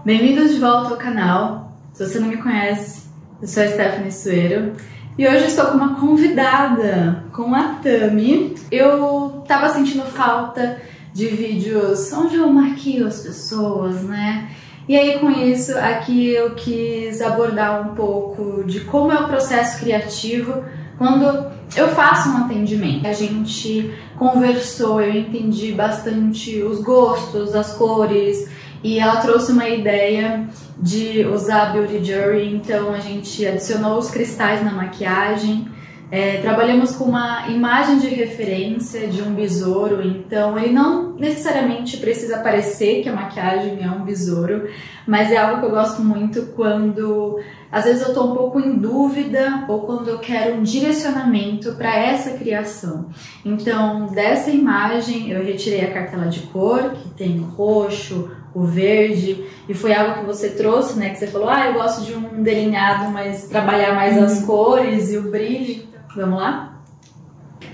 Bem-vindos de volta ao canal. Se você não me conhece, eu sou a Stephanie Sueiro e hoje estou com uma convidada, com a Tami. Eu tava sentindo falta de vídeos onde eu maquio as pessoas, né? E aí com isso aqui eu quis abordar um pouco de como é o processo criativo quando eu faço um atendimento. A gente conversou, eu entendi bastante os gostos, as cores, e ela trouxe uma ideia de usar Beauty Jury, então a gente adicionou os cristais na maquiagem. Trabalhamos com uma imagem de referência de um besouro, então ele não necessariamente precisa parecer que a maquiagem é um besouro, mas é algo que eu gosto muito quando às vezes eu tô um pouco em dúvida ou quando eu quero um direcionamento para essa criação. Então dessa imagem eu retirei a cartela de cor, que tem o roxo, o verde, e foi algo que você trouxe, né, que você falou, eu gosto de um delineado, mas trabalhar mais as cores e o brilho. Vamos lá?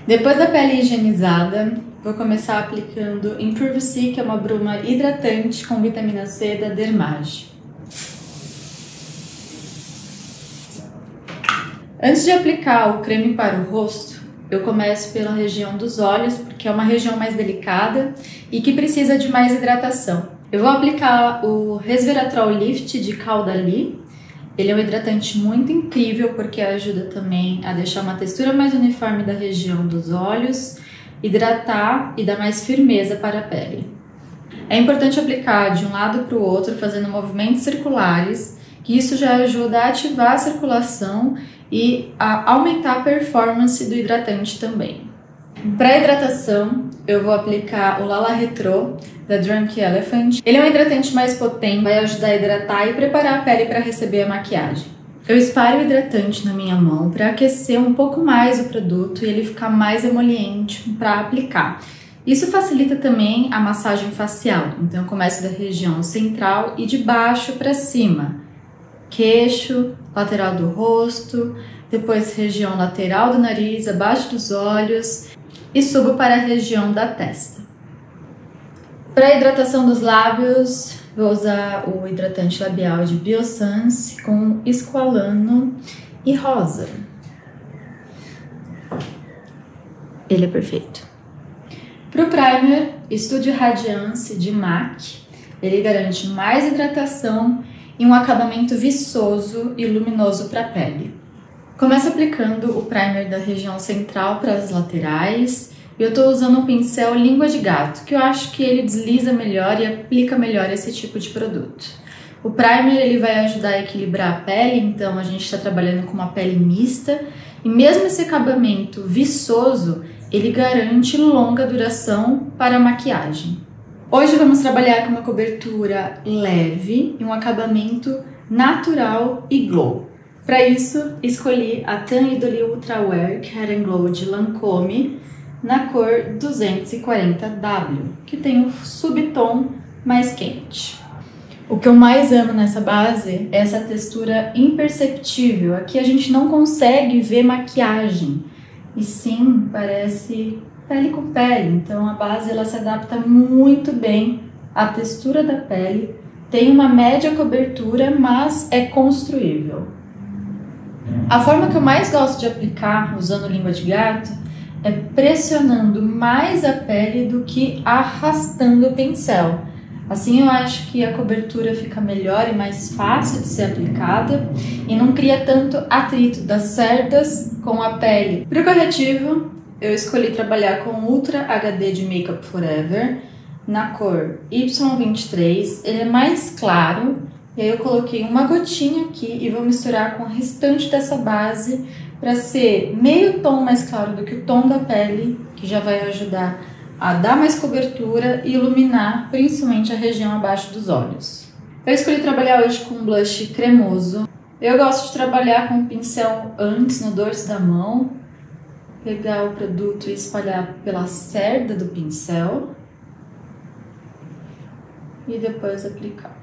Depois da pele higienizada, vou começar aplicando Improve C, que é uma bruma hidratante com vitamina C da Dermage. Antes de aplicar o creme para o rosto, eu começo pela região dos olhos, porque é uma região mais delicada e que precisa de mais hidratação. Eu vou aplicar o Resveratrol Lift de Caudalie. Ele é um hidratante muito incrível porque ajuda também a deixar uma textura mais uniforme da região dos olhos, hidratar e dar mais firmeza para a pele. É importante aplicar de um lado para o outro, fazendo movimentos circulares, que isso já ajuda a ativar a circulação e a aumentar a performance do hidratante também. Para hidratação, eu vou aplicar o Lala Retro da Drunk Elephant. Ele é um hidratante mais potente, vai ajudar a hidratar e preparar a pele para receber a maquiagem. Eu espalho o hidratante na minha mão para aquecer um pouco mais o produto e ele ficar mais emoliente para aplicar. Isso facilita também a massagem facial, então eu começo da região central e de baixo para cima. Queixo, lateral do rosto, depois região lateral do nariz, abaixo dos olhos e subo para a região da testa. Para a hidratação dos lábios, vou usar o hidratante labial de Biossance com esqualano e rosa. Ele é perfeito. Para o primer, Studio Radiance de MAC. Ele garante mais hidratação e um acabamento viçoso e luminoso para a pele. Começo aplicando o primer da região central para as laterais. Eu estou usando um pincel língua de gato, que eu acho que ele desliza melhor e aplica melhor esse tipo de produto. O primer ele vai ajudar a equilibrar a pele, então a gente está trabalhando com uma pele mista. E mesmo esse acabamento viçoso, ele garante longa duração para a maquiagem. Hoje vamos trabalhar com uma cobertura leve e um acabamento natural e glow. Para isso, escolhi a Tan Idoli Ultra Wear Hair & Glow de Lancôme na cor 240W, que tem um subtom mais quente. O que eu mais amo nessa base é essa textura imperceptível. Aqui a gente não consegue ver maquiagem, e sim, parece pele com pele. Então a base ela se adapta muito bem à textura da pele, tem uma média cobertura, mas é construível. A forma que eu mais gosto de aplicar usando língua de gato é pressionando mais a pele do que arrastando o pincel. Assim eu acho que a cobertura fica melhor e mais fácil de ser aplicada e não cria tanto atrito das cerdas com a pele. Para o corretivo, eu escolhi trabalhar com Ultra HD de Makeup Forever na cor Y23. Ele é mais claro. E aí eu coloquei uma gotinha aqui e vou misturar com o restante dessa base para ser meio tom mais claro do que o tom da pele, que já vai ajudar a dar mais cobertura e iluminar principalmente a região abaixo dos olhos. Eu escolhi trabalhar hoje com um blush cremoso. Eu gosto de trabalhar com o pincel antes no dorso da mão, pegar o produto e espalhar pela cerda do pincel e depois aplicar.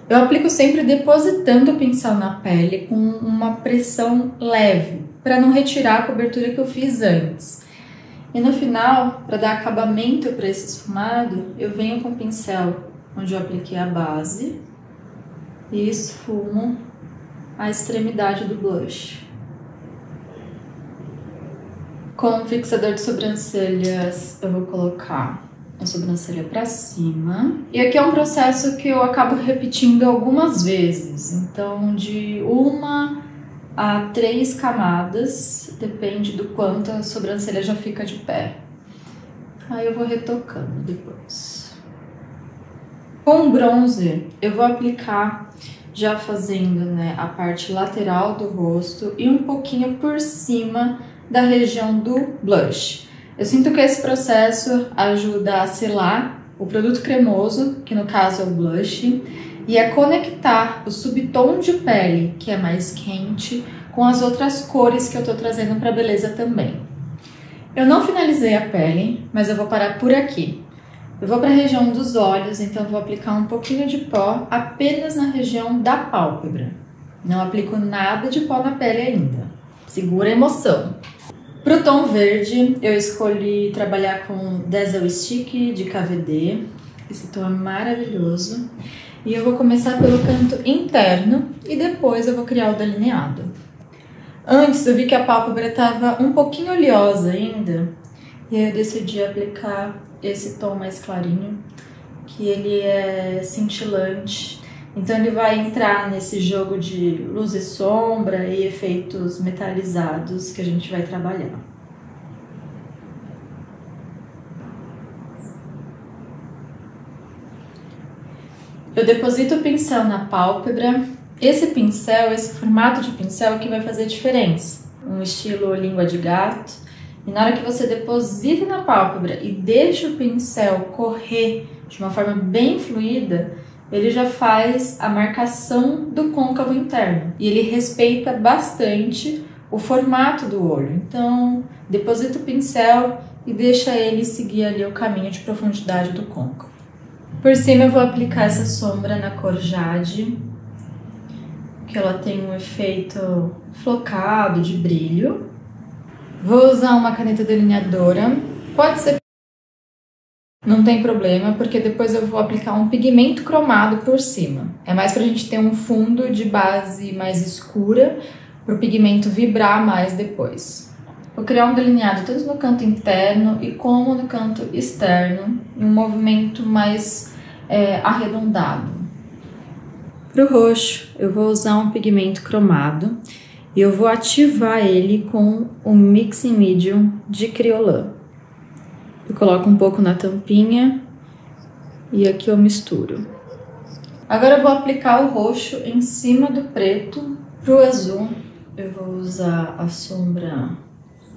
Eu aplico sempre depositando o pincel na pele com uma pressão leve, para não retirar a cobertura que eu fiz antes. E no final, para dar acabamento para esse esfumado, eu venho com o pincel onde eu apliquei a base, e esfumo a extremidade do blush. Com o fixador de sobrancelhas, eu vou colocar a sobrancelha pra cima. E aqui é um processo que eu acabo repetindo algumas vezes. Então, de 1 a 3 camadas, depende do quanto a sobrancelha já fica de pé. Aí eu vou retocando depois. Com o bronzer, eu vou aplicar já fazendo, né, a parte lateral do rosto e um pouquinho por cima da região do blush. Eu sinto que esse processo ajuda a selar o produto cremoso, que no caso é o blush, e a conectar o subtom de pele, que é mais quente, com as outras cores que eu tô trazendo para beleza também. Eu não finalizei a pele, mas eu vou parar por aqui. Eu vou para a região dos olhos, então eu vou aplicar um pouquinho de pó apenas na região da pálpebra. Não aplico nada de pó na pele ainda. Segura a emoção. Para o tom verde, eu escolhi trabalhar com Dazzle Stick de KVD. Esse tom é maravilhoso. E eu vou começar pelo canto interno e depois eu vou criar o delineado. Antes eu vi que a pálpebra estava um pouquinho oleosa ainda. E aí eu decidi aplicar esse tom mais clarinho, que ele é cintilante. Então ele vai entrar nesse jogo de luz e sombra e efeitos metalizados que a gente vai trabalhar. Eu deposito o pincel na pálpebra. Esse pincel, esse formato de pincel é que vai fazer diferença. Um estilo língua de gato. E na hora que você deposita na pálpebra e deixa o pincel correr de uma forma bem fluida, ele já faz a marcação do côncavo interno. E ele respeita bastante o formato do olho. Então, deposita o pincel e deixa ele seguir ali o caminho de profundidade do côncavo. Por cima eu vou aplicar essa sombra na cor Jade, que ela tem um efeito flocado, de brilho. Vou usar uma caneta delineadora, pode ser, não tem problema, porque depois eu vou aplicar um pigmento cromado por cima. É mais pra gente ter um fundo de base mais escura, para o pigmento vibrar mais depois. Vou criar um delineado tanto no canto interno e como no canto externo, em um movimento mais arredondado. Para o roxo, eu vou usar um pigmento cromado. E eu vou ativar ele com o Mixing Medium de Kryolan. Eu coloco um pouco na tampinha e aqui eu misturo. Agora eu vou aplicar o roxo em cima do preto. Para o azul, eu vou usar a sombra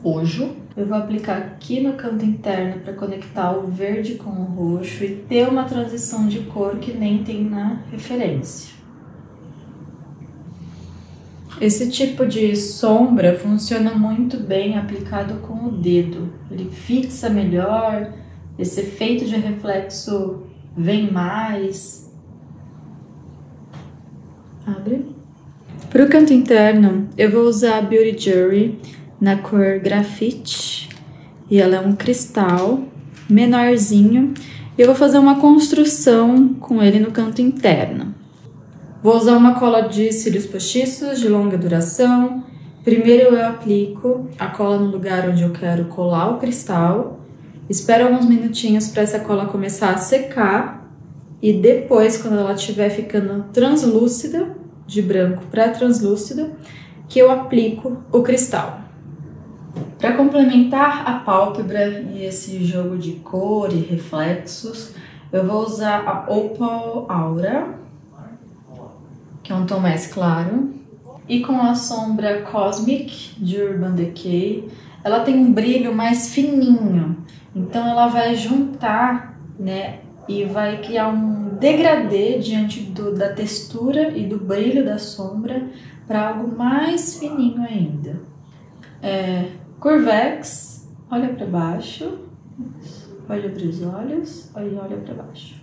Ojo. Eu vou aplicar aqui no canto interno para conectar o verde com o roxo e ter uma transição de cor que nem tem na referência. Esse tipo de sombra funciona muito bem aplicado com o dedo. Ele fixa melhor, esse efeito de reflexo vem mais. Abre. Para o canto interno, eu vou usar a Beauty Jury na cor Graphite. E ela é um cristal menorzinho. E eu vou fazer uma construção com ele no canto interno. Vou usar uma cola de cílios postiços de longa duração. Primeiro eu aplico a cola no lugar onde eu quero colar o cristal. Espero alguns minutinhos para essa cola começar a secar. E depois, quando ela estiver ficando translúcida, de branco para translúcida, que eu aplico o cristal. Para complementar a pálpebra e esse jogo de cor e reflexos, eu vou usar a Opal Aura, que é um tom mais claro, e com a sombra Cosmic de Urban Decay, ela tem um brilho mais fininho, então ela vai juntar, né, e vai criar um degradê diante da textura e do brilho da sombra para algo mais fininho ainda. Curvex, olha para baixo, pode abrir os olhos, olha para baixo.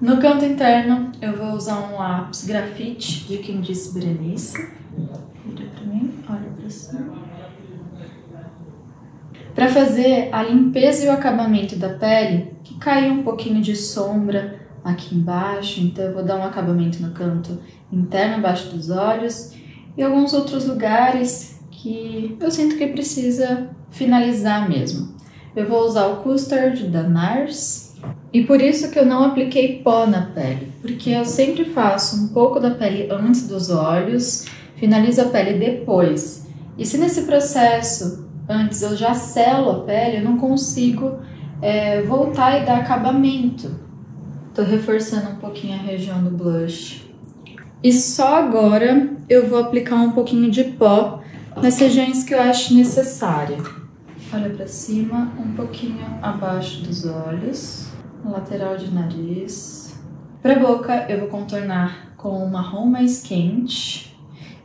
No canto interno, eu vou usar um lápis grafite de Quem Disse Berenice. Vira pra mim, olha pra assim. Para fazer a limpeza e o acabamento da pele, que caiu um pouquinho de sombra aqui embaixo, então eu vou dar um acabamento no canto interno, abaixo dos olhos, e alguns outros lugares que eu sinto que precisa finalizar mesmo. Eu vou usar o Custard da NARS, e por isso que eu não apliquei pó na pele, porque eu sempre faço um pouco da pele antes dos olhos, finalizo a pele depois. E se nesse processo antes eu já selo a pele, eu não consigo voltar e dar acabamento. Tô reforçando um pouquinho a região do blush. E só agora eu vou aplicar um pouquinho de pó nas regiões que eu acho necessária. Olha pra cima, um pouquinho abaixo dos olhos, na lateral de nariz. Pra boca eu vou contornar com um marrom mais quente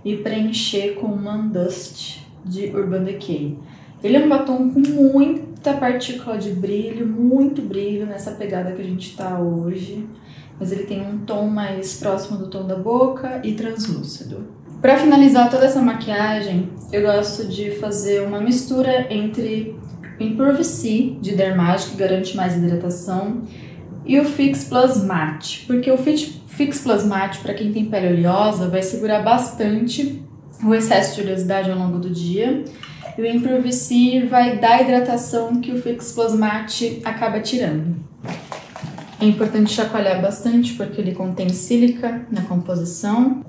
e preencher com uma Dust de Urban Decay. Ele é um batom com muita partícula de brilho, muito brilho nessa pegada que a gente tá hoje. Mas ele tem um tom mais próximo do tom da boca e translúcido. Para finalizar toda essa maquiagem, eu gosto de fazer uma mistura entre o Improve C de Dermage, que garante mais hidratação, e o Fix Plus Matte. Porque o Fix Plus Matte, para quem tem pele oleosa, vai segurar bastante o excesso de oleosidade ao longo do dia. E o Improve C vai dar a hidratação que o Fix Plus Matte acaba tirando. É importante chacoalhar bastante porque ele contém sílica na composição.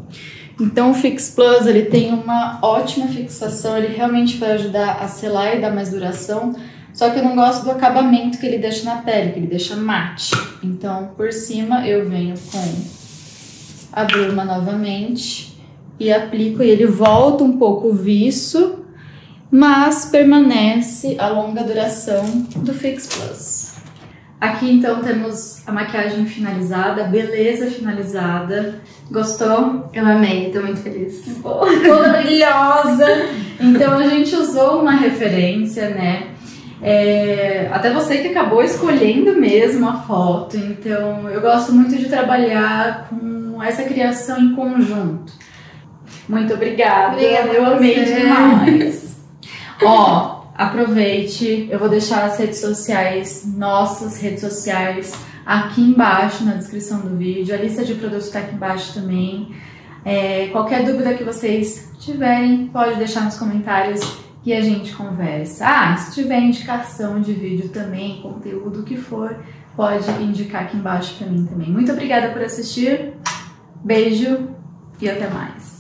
Então o Fix Plus ele tem uma ótima fixação, ele realmente vai ajudar a selar e dar mais duração. Só que eu não gosto do acabamento que ele deixa na pele, que ele deixa mate. Então por cima eu venho com a bruma novamente e aplico e ele volta um pouco o viço, mas permanece a longa duração do Fix Plus. Aqui então temos a maquiagem finalizada, a beleza finalizada. Gostou? Eu amei, tô muito feliz. Toda brilhosa! Então a gente usou uma referência, né? Até você que acabou escolhendo mesmo a foto. Então eu gosto muito de trabalhar com essa criação em conjunto. Muito obrigada, eu amei demais. Ó, aproveite, eu vou deixar as redes sociais, nossas redes sociais, aqui embaixo na descrição do vídeo. A lista de produtos tá aqui embaixo também. Qualquer dúvida que vocês tiverem, pode deixar nos comentários e a gente conversa. Se tiver indicação de vídeo também, conteúdo, o que for, pode indicar aqui embaixo pra mim também. Muito obrigada por assistir, beijo e até mais.